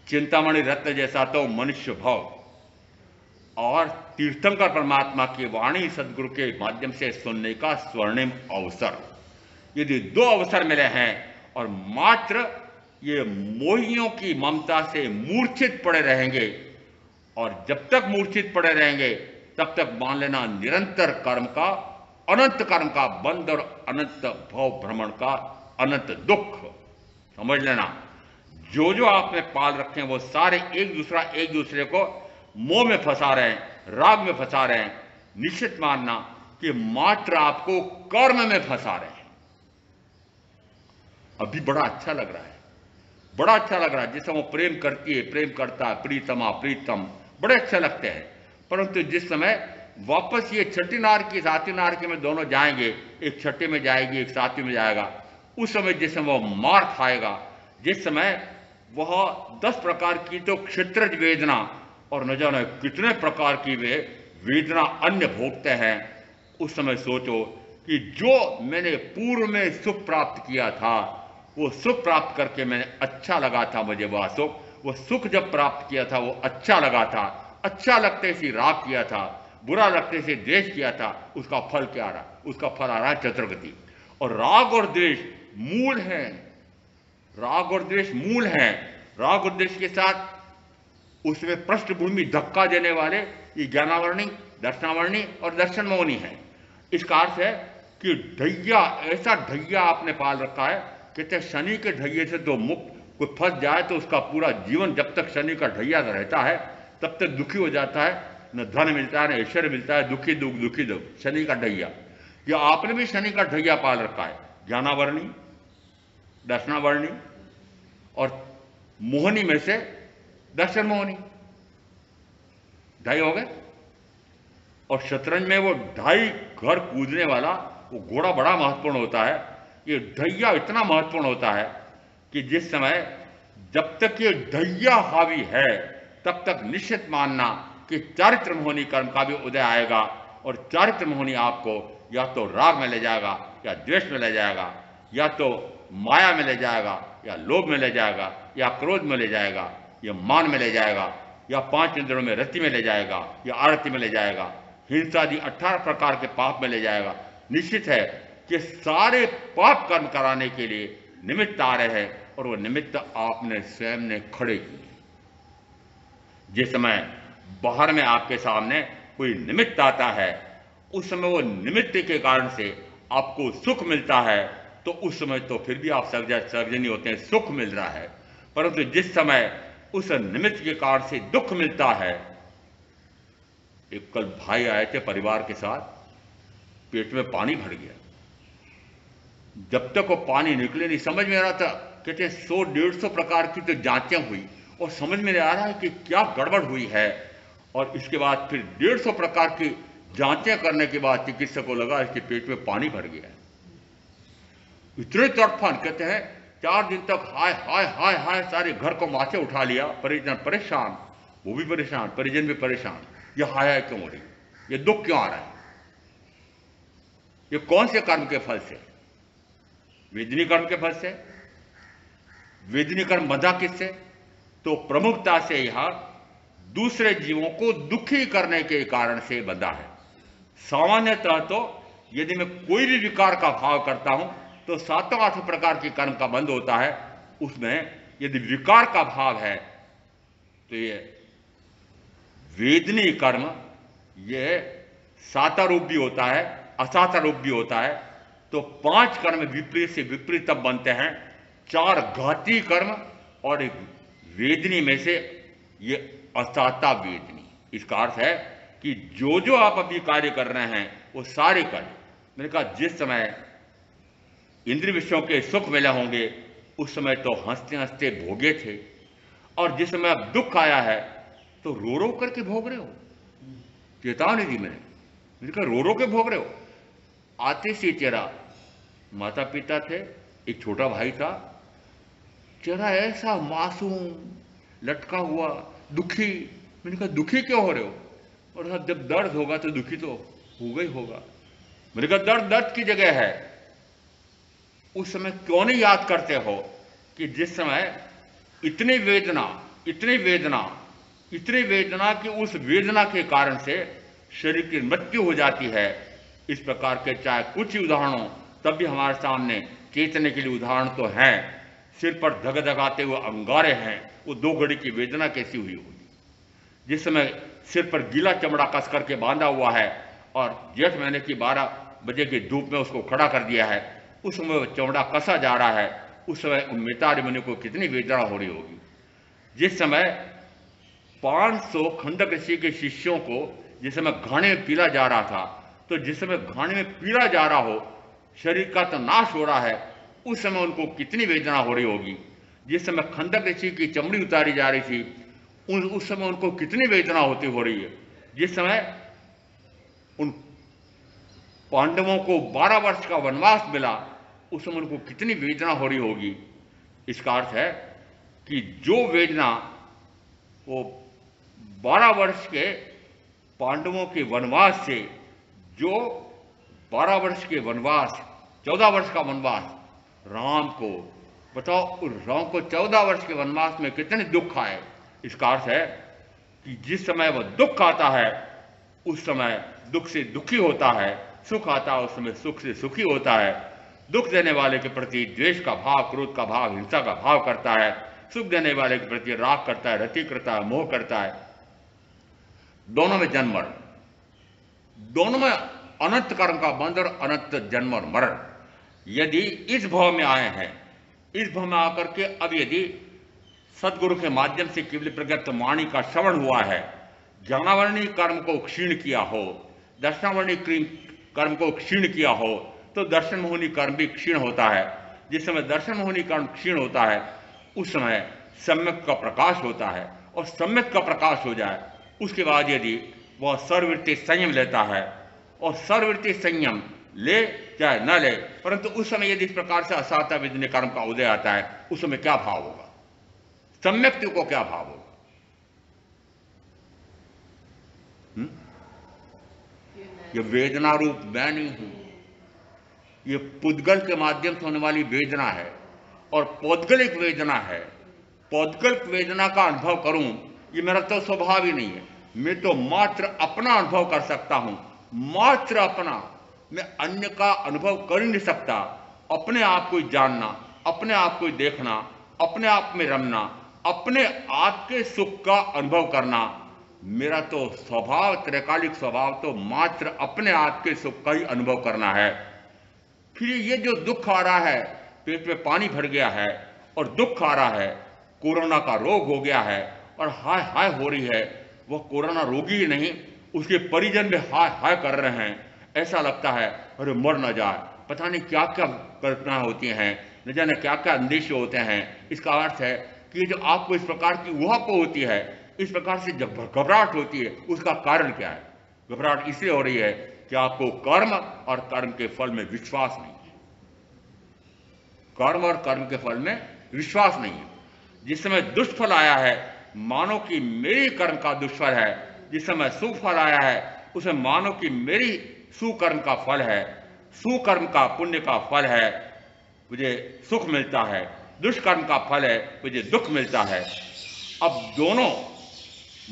चिंतामणि रत्न जैसा तो मनुष्य भाव और तीर्थंकर परमात्मा की वाणी सदगुरु के माध्यम से सुनने का स्वर्णिम अवसर। यदि दो अवसर मिले हैं और मात्र ये मोहियों की ममता से मूर्छित पड़े रहेंगे, और जब तक मूर्छित पड़े रहेंगे तब तक मान लेना निरंतर कर्म का, अनंत कर्म का बंध और अनंत भव भ्रमण का अनंत दुख। समझ लेना, जो जो आपने पाल रखे हैं वो सारे एक दूसरे को मोह में फंसा रहे हैं, राग में फंसा रहे हैं। निश्चित मानना कि मात्र आपको कर्म में फंसा रहे हैं। अभी बड़ा अच्छा लग रहा है, बड़ा अच्छा लग रहा है, जिस समय वो प्रेम करती है, प्रेम करता है, प्रीतमा प्रीतम, बड़े अच्छे लगते हैं। परंतु जिस समय वापस ये छठी नार की सातवीं नार के में दोनों जाएंगे, एक छठी में जाएगी, एक सातवीं में जाएगा, उस समय जिस समय वो मार खाएगा, जिस समय वह 10 प्रकार की तो क्षित्रज वेदना और न जाने कितने प्रकार की वे वेदना अन्य भोगते हैं, उस समय सोचो कि जो मैंने पूर्व में सुख प्राप्त किया था, वो सुख प्राप्त करके मैंने अच्छा लगा था, मुझे वह सुख, वो सुख जब प्राप्त किया था वो अच्छा लगा था, अच्छा लगते से राग किया था, बुरा लगते से द्वेष किया था, उसका फल क्या आ रहा? उसका फल आ रहा है चतुर्गति। और राग और द्वेष मूल है, राग और द्वेष मूल है। राग और द्वेष के साथ उसमें पृष्ठभूमि धक्का देने वाले ये ज्ञानावरणी, दर्शनावरणी और दर्शन मौनी है। इसका अर्थ है कि ढैया, ऐसा ढैया आपने पाल रखा है, कहते शनि के ढैये से तो मुक्त कोई फंस जाए तो उसका पूरा जीवन जब तक शनि का ढैया रहता है तब तक दुखी हो जाता है, न धन मिलता है, न ऐश्वर्य मिलता है, दुखी दुख दुखी दुख, शनि का ढैया। या आपने भी शनि का ढैया पाल रखा है, ज्ञानावरणी, दर्शनावरणी और मोहनी में से दर्शन मोहनी, ढाई हो गए। और शतरंज में वो ढाई घर कूदने वाला वो घोड़ा बड़ा महत्वपूर्ण होता है। ये ढैया इतना महत्वपूर्ण होता है कि जिस समय जब तक ये ढैया हावी है तब तक निश्चित मानना कि चारित्र मोहनी कर्म का भी उदय आएगा। और चारित्र मोहनी आपको या तो राग में ले जाएगा, या द्वेष में ले जाएगा, या तो माया में ले जाएगा, या लोभ में ले जाएगा, या क्रोध में ले जाएगा, या मान में ले जाएगा, या 5 इंद्रियों में रति में ले जाएगा, या आरती में ले जाएगा, हिंसादि 18 प्रकार के पाप में ले जाएगा। निश्चित है कि सारे पाप कर्म कराने के लिए निमित्त आ रहे हैं, और वो निमित्त आपने स्वयं ने खड़े किए। जिस समय बाहर में आपके सामने कोई निमित्त आता है, उस समय वो निमित्त के कारण से आपको सुख मिलता है, तो उस समय तो फिर भी आप सर्वजनी होते हैं, सुख मिल रहा है। परंतु जिस समय उस निमित्त के कारण से दुख मिलता है, एक कल भाई आए थे परिवार के साथ, पेट में पानी भर गया, जब तक वो पानी निकले नहीं समझ में आ रहा था। कहते 100-150 प्रकार की तो जांचें हुई और समझ में नहीं आ रहा है कि क्या गड़बड़ हुई है। और इसके बाद फिर 150 प्रकार की जांचें करने के बाद चिकित्सक को लगा इसके पेट में पानी भर गया है। इतने तड़फन, कहते हैं 4 दिन तक हाय हाय हाय हाय सारे घर को माथे उठा लिया, परिजन परेशान, वो भी परेशान, परिजन भी परेशान, ये हाय हाय क्यों हो रही, ये दुख क्यों आ रहा है। ये कौन से कर्म के फल से? वेदनी कर्म के फल से। वेदनी कर्म बंधा किससे? तो प्रमुखता से यह दूसरे जीवों को दुखी करने के कारण से बंधा है। सामान्यतः तो यदि मैं कोई भी विकार का भाव करता हूं तो 7-8 प्रकार के कर्म का बंध होता है। उसमें यदि विकार का भाव है तो ये वेदनी कर्म ये साता रूप भी होता है, असाता रूप भी होता है। तो 5 कर्म विपरीत से विपरीत तब बनते हैं, 4 घाती कर्म और एक वेदनी में से ये असाता वेदनी। इसका अर्थ है कि जो जो आप अभी कार्य कर रहे हैं वो सारे कर्म, मैंने कहा जिस समय इंद्रिय विषयों के सुख मिले होंगे उस समय तो हंसते हंसते भोगे थे, और जिस समय अब दुख आया है तो रो रो करके भोग रहे हो। चेतावनी दी मैंने कहा रो रो के भोग रहे हो। आते से चेहरा, माता पिता थे, एक छोटा भाई था, चेहरा ऐसा मासूम लटका हुआ, दुखी। मैंने कहा दुखी क्यों हो रहे हो? और जब दर्द होगा तो दुखी तो होगा ही होगा। मैंने कहा दर्द दर्द की जगह है, उस समय क्यों नहीं याद करते हो कि जिस समय इतनी वेदना इतनी वेदना इतनी वेदना कि उस वेदना के कारण से शरीर की मृत्यु हो जाती है। इस प्रकार के चाहे कुछ ही उदाहरणों, तब भी हमारे सामने चेतने के लिए उदाहरण तो हैं। सिर पर धगधगाते हुए अंगारे हैं, वो 2 घड़ी की वेदना कैसी हुई होगी? जिस समय सिर पर गीला चमड़ा कस करके बांधा हुआ है और जेठ महीने की 12 बजे की धूप में उसको खड़ा कर दिया है, उस समय वो चमड़ा कसा जा रहा है, उस समय उन मितारी मुनि को कितनी वेदना हो रही होगी। जिस समय 500 खंडक ऋषि के शिष्यों को जिस समय घाने में पीला जा रहा था, तो जिस समय घाने में पीला जा रहा हो, शरीर का तो नाश हो रहा है, उस समय उनको कितनी वेदना हो रही होगी। जिस समय खंडक ऋषि की चमड़ी उतारी जा रही थी, उस समय उनको कितनी वेदना होती हो रही है। जिस समय उन पांडवों को 12 वर्ष का वनवास मिला, उस समय उनको कितनी वेदना हो रही होगी। इसका अर्थ है कि जो वेदना वो 12 वर्ष के पांडवों के वनवास से, जो 12 वर्ष के वनवास, 14 वर्ष का वनवास राम को, बताओ राम को 14 वर्ष के वनवास में कितने दुख आए। इसका अर्थ है कि जिस समय वह दुख आता है उस समय दुख से दुखी होता है, सुख आता है उस समय सुख से सुखी होता है। दुख देने वाले के प्रति द्वेष का भाव, क्रोध का भाव, हिंसा का भाव करता है। सुख देने वाले के प्रति राग करता है, रति करता है, मोह करता है। दोनों में जन्म मरण, दोनों में अनंत कर्म का बंध और अनंत जन्म और मरण। यदि इस भाव में आए हैं, इस भाव में आकर के अब यदि सदगुरु के माध्यम से केवल प्रगट वाणी का श्रवण हुआ है, ज्ञानावर्णी कर्म को क्षीण किया हो, दर्शनावर्णी कर्म को क्षीण किया हो, तो दर्शन मोहनी कर्म भी क्षीण होता है। जिस समय दर्शन मोहनी कर्म क्षीण होता है उस समय सम्यक का प्रकाश होता है, और सम्यक का प्रकाश हो जाए उसके बाद यदि वह सर्ववृत्ति संयम लेता है, और सर्ववृत्ति संयम ले चाहे न ले, परंतु उस समय यदि इस प्रकार से असाता वेदनी कर्म का उदय आता है, उस समय क्या भाव होगा? सम्यक्ति को क्या भाव होगा? ये वेदना रूप मैं नहीं हूं, ये पुद्गल के माध्यम से होने वाली वेदना है, और पौद्गलिक वेदना है। पौद्गलिक वेदना का अनुभव करूं ये मेरा तो स्वभाव ही नहीं है। मैं तो मात्र अपना अनुभव कर सकता हूं, मात्र अपना। मैं अन्य का अनुभव कर ही नहीं सकता। अपने आप को जानना, अपने आप को देखना, अपने आप में रमना, अपने आप के सुख का अनुभव करना, मेरा तो स्वभाव, त्रैकालिक स्वभाव तो मात्र अपने आप के सुख का ही अनुभव करना है। फिर ये जो दुख आ रहा है, पेट में पानी भर गया है और दुख आ रहा है, कोरोना का रोग हो गया है और हाय हाय हो रही है, वह कोरोना रोगी ही नहीं, उसके परिजन भी हाय हाय कर रहे हैं। ऐसा लगता है अरे मर न जाए, पता नहीं क्या क्या कल्पना होती हैं, न जाने क्या क्या अंदेशे होते हैं। इसका अर्थ है कि जो आपको इस प्रकार की ऊहापोह होती है, इस प्रकार से जब घबराहट होती है, उसका कारण क्या है? घबराहट इसलिए हो रही है कि आपको कर्म और कर्म के फल में विश्वास नहीं है। कर्म और कर्म के फल में विश्वास नहीं है। जिस समय दुष्फल आया है, मानो कि मेरी कर्म का दुष्फल है। जिस समय सुफल आया है, उसमें मानो कि मेरी सुकर्म का फल है। सुकर्म का पुण्य का फल है, मुझे सुख मिलता है, दुष्कर्म का फल है, मुझे दुख मिलता है। अब दोनों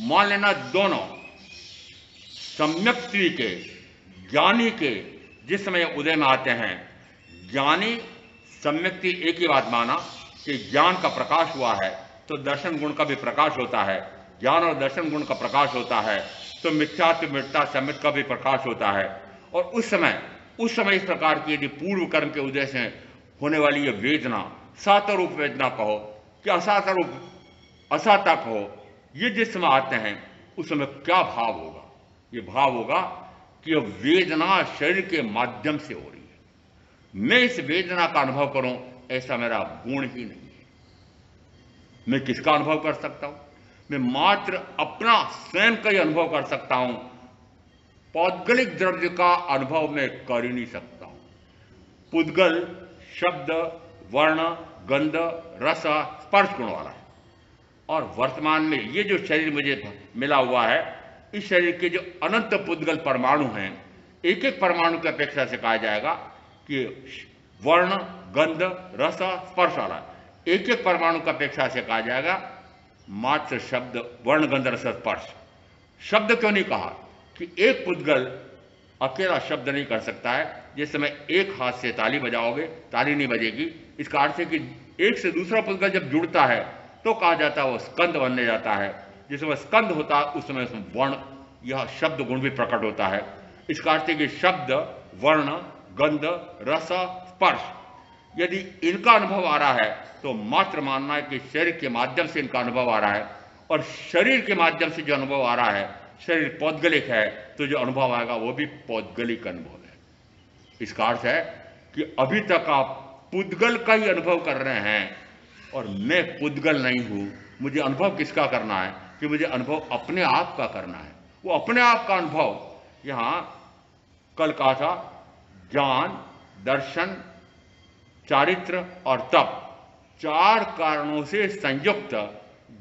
मान लेना, दोनों सम्यक्ति के, ज्ञानी के जिस समय उदय में आते हैं, ज्ञानी सम्यक्ति एक ही बात माना कि ज्ञान का प्रकाश हुआ है तो दर्शन गुण का भी प्रकाश होता है, ज्ञान और दर्शन गुण का प्रकाश होता है तो मिथ्यात्व मिथ्या सम्यक का भी प्रकाश होता है। और उस समय इस प्रकार की यदि पूर्व कर्म के उदय से होने वाली ये वेदना, सातरूप वेदना कहो कि असाता कहो, ये जिस समय आते हैं उस समय क्या भाव होगा? ये भाव होगा कि यह वेदना शरीर के माध्यम से हो रही है, मैं इस वेदना का अनुभव करूं ऐसा मेरा गुण ही नहीं है। मैं किसका अनुभव कर सकता हूं? मैं मात्र अपना स्वयं का ही अनुभव कर सकता हूं, पौद्गलिक द्रव्य का अनुभव मैं कर ही नहीं सकता हूं। पुद्गल शब्द, वर्ण, गंध, रस, स्पर्श गुण वाला है और वर्तमान में ये जो शरीर मुझे मिला हुआ है, इस शरीर के जो अनंत पुद्गल परमाणु हैं, एक एक परमाणु की अपेक्षा से कहा जाएगा कि वर्ण, गंध, रस, स्पर्श वाला, एक एक परमाणु की अपेक्षा से कहा जाएगा मात्र शब्द, वर्ण, गंध, रस, स्पर्श। शब्द क्यों नहीं कहा? कि एक पुद्गल अकेला शब्द नहीं कर सकता है। जिस समय एक हाथ से ताली बजाओगे, ताली नहीं बजेगी। इसका अर्थ है कि एक से दूसरा पुद्गल जब जुड़ता है तो कहा जाता है वो स्कंद बनने जाता है। जिस समय स्कंद होता है उस समय उसमें वर्ण, यह शब्द गुण भी प्रकट होता है। इसका अर्थ है कि शब्द, वर्ण, गंध, रस, स्पर्श, यदि इनका अनुभव आ रहा है तो मात्र मानना है कि शरीर के माध्यम से इनका अनुभव आ रहा है, और शरीर के माध्यम से जो अनुभव आ रहा है, शरीर पौद्गलिक है तो जो अनुभव आएगा वो भी पौद्गलिक अनुभव है। इसका अर्थ है कि अभी तक आप पुद्गल का ही अनुभव कर रहे हैं और मैं पुद्गल नहीं हूं। मुझे अनुभव किसका करना है? कि मुझे अनुभव अपने आप का करना है। वो अपने आप का अनुभव यहां कल कहा था, ज्ञान, दर्शन, चारित्र और तप, चार कारणों से संयुक्त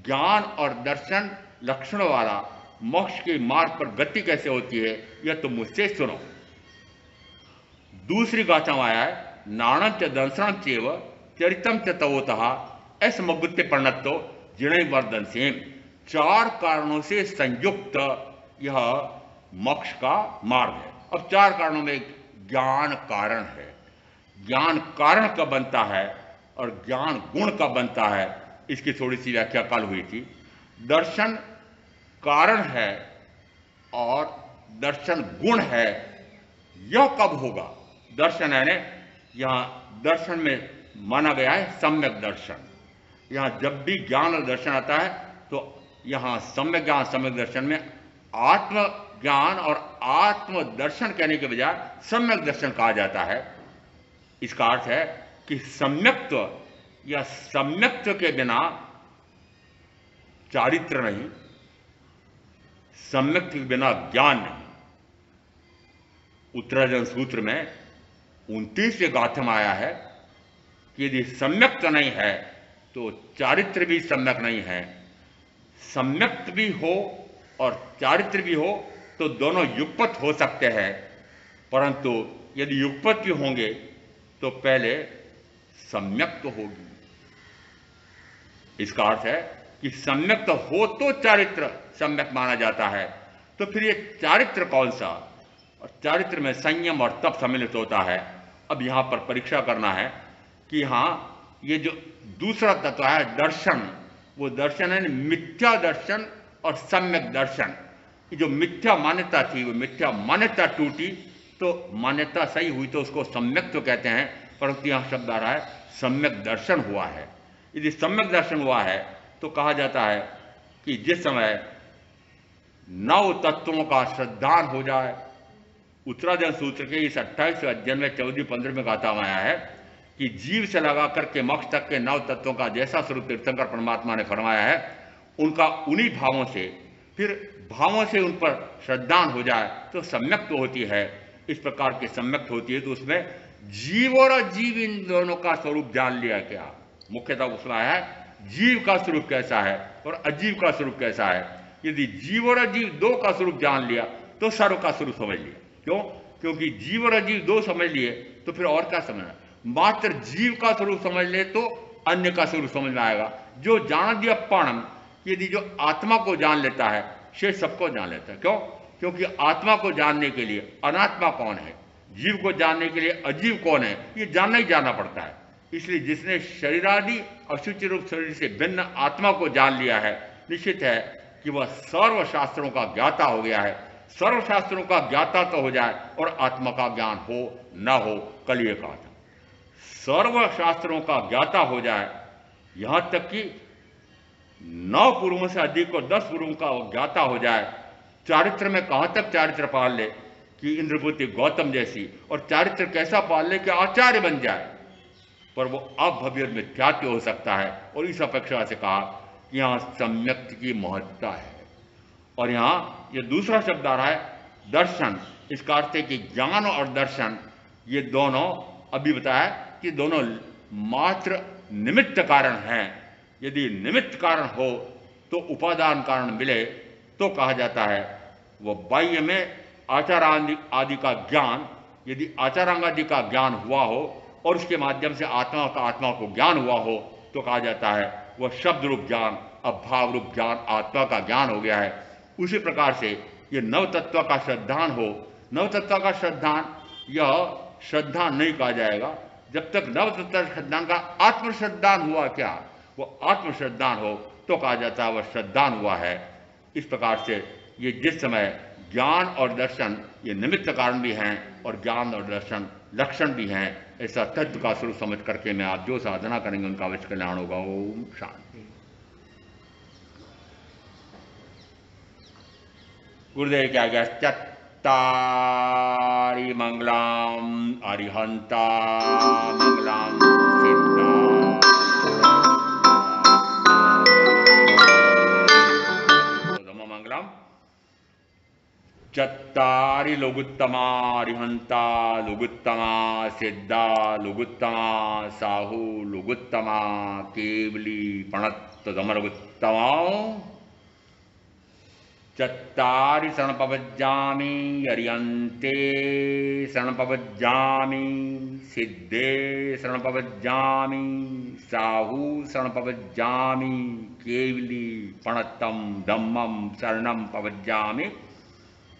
ज्ञान और दर्शन लक्षणों वाला मोक्ष के मार्ग पर गति कैसे होती है यह तुम मुझसे सुनो। दूसरी गाथा में आया है, नाणं च दंसणं चैव चरितम च तवोतः एस मगुत्य पर्णत्तो जिणै वर्धनसेम। चार कारणों से संयुक्त यह मोक्ष का मार्ग है। अब चार कारणों में ज्ञान कारण है। ज्ञान कारण कब बनता है और ज्ञान गुण कब बनता है, इसकी थोड़ी सी व्याख्या कल हुई थी। दर्शन कारण है और दर्शन गुण है, यह कब होगा? दर्शन है, यहां दर्शन में माना गया है सम्यक दर्शन। यहां जब भी ज्ञान और दर्शन आता है तो यहां सम्यक ज्ञान सम्यक दर्शन में आत्म ज्ञान और आत्म दर्शन कहने के बजाय सम्यक दर्शन कहा जाता है। इसका अर्थ है कि सम्यक्त्व या सम्यक्त्व के बिना चारित्र नहीं, सम्यक्त्व के बिना ज्ञान नहीं। उत्तरार्जुन सूत्र में 29वें गाथा में आया है कि यदि सम्यक्त्व नहीं है तो चारित्र भी सम्यक नहीं है। सम्यक्त्व भी हो और चारित्र भी हो तो दोनों युगपत हो सकते हैं, परंतु यदि युगपत भी होंगे तो पहले सम्यक्त्व होगी। इसका अर्थ है कि सम्यक्त्व हो तो चारित्र सम्यक माना जाता है। तो फिर ये चारित्र कौन सा? और चारित्र में संयम और तप सम्मिलित होता है। अब यहां पर परीक्षा करना है कि हाँ, ये जो दूसरा तत्व है दर्शन, वो दर्शन है मिथ्या दर्शन और सम्यक दर्शन। जो मिथ्या मान्यता थी वो मिथ्या मान्यता टूटी तो मान्यता सही हुई तो उसको सम्यक तो कहते हैं, परंतु यहां शब्द आ रहा है सम्यक दर्शन हुआ है। यदि सम्यक दर्शन हुआ है तो कहा जाता है कि जिस समय 9 तत्वों का श्रद्धान हो जाए। उत्तरार्जुन सूत्र के इस 28वें अध्ययन में 14-15 गाथा में आया है कि जीव से लगा करके मोक्ष तक के 9 तत्वों का जैसा स्वरूप तीर्थंकर परमात्मा ने फरमाया है, उनका उन्हीं भावों से, फिर भावों से उन पर श्रद्धान हो जाए तो सम्यक तो होती है। इस प्रकार की सम्यक होती है तो उसमें जीव और अजीव इन दोनों का स्वरूप जान लिया। क्या मुख्यतः उसमें आया है जीव का स्वरूप कैसा है और अजीव का स्वरूप कैसा है। यदि जीव और अजीव दो का स्वरूप जान लिया तो सर्व का स्वरूप समझ लिया। क्यों? क्योंकि जीव और अजीव दो समझ लिए तो फिर और क्या समझना। मात्र जीव का स्वरूप समझ ले तो अन्य का स्वरूप समझ में आएगा। जो जान दिया पाणम, यदि जो आत्मा को जान लेता है शेष सबको जान लेता है। क्यों? क्योंकि आत्मा को जानने के लिए अनात्मा कौन है, जीव को जानने के लिए अजीव कौन है, ये जानना ही जानना पड़ता है। इसलिए जिसने शरीरादि अशुचि रूप शरीर से भिन्न आत्मा को जान लिया है, निश्चित है कि वह सर्वशास्त्रों का ज्ञाता हो गया है। सर्वशास्त्रों का ज्ञाता तो हो जाए और आत्मा का ज्ञान हो न हो, कल ये कहा था सर्वशास्त्रों का ज्ञाता हो जाए, यहां तक कि 9 पूर्वों से अधिक और 10 पूर्वों का ज्ञाता हो जाए। चारित्र में कहां तक चारित्र पाल ले कि इंद्रभूति गौतम जैसी, और चारित्र कैसा पाल ले कि आचार्य बन जाए, पर वो अभव्य मिथ्यात्व हो सकता है। और इस अपेक्षा से कहा कि यहां सम्यक की महत्ता है। और यहां ये दूसरा शब्द आ रहा है दर्शन, इसका अर्थ है कि ज्ञान और दर्शन ये दोनों अभी बताया कि दोनों मात्र निमित्त कारण हैं। यदि निमित्त कारण हो तो उपादान कारण मिले तो कहा जाता है वो बाह्य में आचारांग आदि का ज्ञान, यदि आचारांग आदि का ज्ञान हुआ हो और उसके माध्यम से आत्मा का आत्मा को ज्ञान हुआ हो तो कहा जाता है वह शब्द रूप ज्ञान, अभाव रूप ज्ञान, आत्मा का ज्ञान हो गया है। उसी प्रकार से ये नव तत्व का श्रद्धान हो, नव तत्व का श्रद्धान यह श्रद्धा नहीं कहा जाएगा जब तक नव तत्व श्रद्धान का आत्मश्रद्धान हुआ। क्या वो आत्मश्रद्धान हो तो कहा जाता है वह श्रद्धान हुआ है। इस प्रकार से ये जिस समय ज्ञान और दर्शन ये निमित्त कारण भी हैं और ज्ञान और दर्शन लक्षण भी हैं, ऐसा तत्व का स्वरूप समझ करके मैं आप जो साधना करेंगे उनका अवश्य कल्याण होगा। ओम शांति। गुरुदेव क्या गया चत्तारि मंगलम अरिहंता मंगलम सिद्धा मंगलम चत्तारि लघुत्तमा अरिहंता लघुत्तमा सिद्धा लघुत्तमा साहु लघुत्तमा केवली पणत्त दमलघुत्तमा चत्तारि शरणपवज्जामि अरियन्ते शरणपवज्जामि सिद्धे शरणपवज्जामि साहु शरणपवज्जामि केवली पणत्तम धम्मम शरणम पवज्जामि।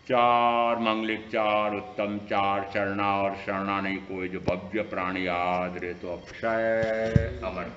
4 मंगलिक 4 उत्तम 4 शरणा और शरणा नहीं कोई जो भव्य प्राणी आदरे तो अक्षय अमर।